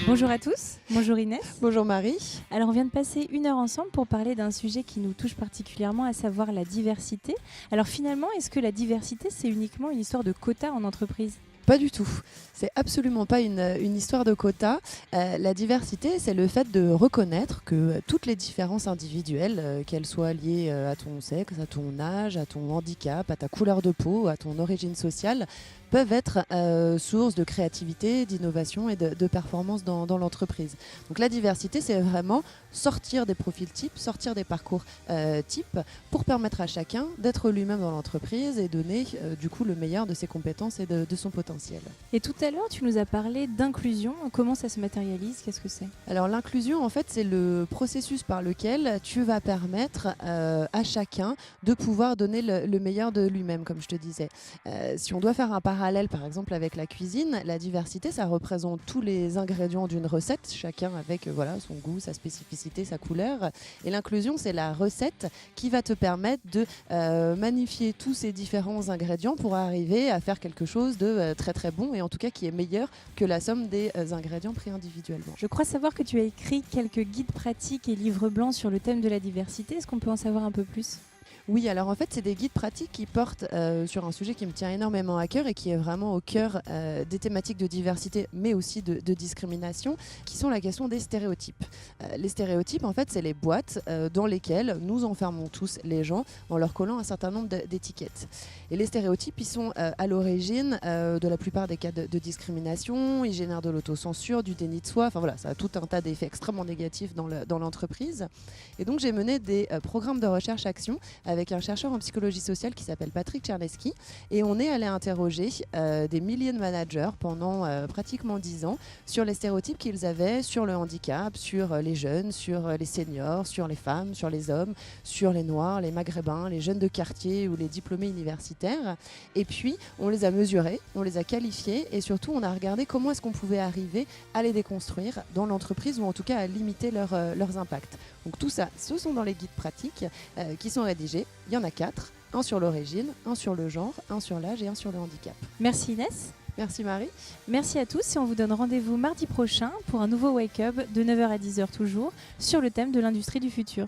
Bonjour à tous, bonjour Inès. Bonjour Marie. Alors on vient de passer 1 heure ensemble pour parler d'un sujet qui nous touche particulièrement, à savoir la diversité. Alors finalement, est-ce que la diversité, c'est uniquement une histoire de quotas en entreprise ? Pas du tout. C'est absolument pas une histoire de quota. La diversité, c'est le fait de reconnaître que toutes les différences individuelles, qu'elles soient liées à ton sexe, à ton âge, à ton handicap, à ta couleur de peau, à ton origine sociale, peuvent être source de créativité, d'innovation et de performance dans l'entreprise. Donc la diversité, c'est vraiment sortir des profils types, sortir des parcours types pour permettre à chacun d'être lui-même dans l'entreprise et donner du coup le meilleur de ses compétences et de son potentiel. Et tout à l'heure, tu nous as parlé d'inclusion. Comment ça se matérialise ? Qu'est-ce que c'est ? Alors l'inclusion, en fait, c'est le processus par lequel tu vas permettre à chacun de pouvoir donner le meilleur de lui-même, comme je te disais. Si on doit faire un parallèle, par exemple, avec la cuisine, la diversité, ça représente tous les ingrédients d'une recette, chacun avec voilà, son goût, sa spécificité, sa couleur. Et l'inclusion, c'est la recette qui va te permettre de magnifier tous ces différents ingrédients pour arriver à faire quelque chose de très très bon et en tout cas qui est meilleur que la somme des ingrédients pris individuellement. Je crois savoir que tu as écrit quelques guides pratiques et livres blancs sur le thème de la diversité. Est-ce qu'on peut en savoir un peu plus ? Oui, alors en fait, c'est des guides pratiques qui portent sur un sujet qui me tient énormément à cœur et qui est vraiment au cœur des thématiques de diversité, mais aussi de discrimination, qui sont la question des stéréotypes. Les stéréotypes, en fait, c'est les boîtes dans lesquelles nous enfermons tous les gens en leur collant un certain nombre d'étiquettes. Et les stéréotypes, ils sont à l'origine de la plupart des cas de discrimination, ils génèrent de l'autocensure, du déni de soi, enfin voilà, ça a tout un tas d'effets extrêmement négatifs dans l'entreprise. Et donc, j'ai mené des programmes de recherche-action avec un chercheur en psychologie sociale qui s'appelle Patrick Czerneski. Et on est allé interroger des milliers de managers pendant pratiquement 10 ans sur les stéréotypes qu'ils avaient sur le handicap, sur les jeunes, sur les seniors, sur les femmes, sur les hommes, sur les noirs, les maghrébins, les jeunes de quartier ou les diplômés universitaires. Et puis, on les a mesurés, on les a qualifiés et surtout, on a regardé comment est-ce qu'on pouvait arriver à les déconstruire dans l'entreprise ou en tout cas à limiter leurs impacts. Donc tout ça, ce sont dans les guides pratiques qui sont rédigés. Il y en a 4, un sur l'origine, un sur le genre, un sur l'âge et un sur le handicap. Merci Inès. Merci Marie. Merci à tous et on vous donne rendez-vous mardi prochain pour un nouveau Wake Up de 9h à 10h toujours sur le thème de l'industrie du futur.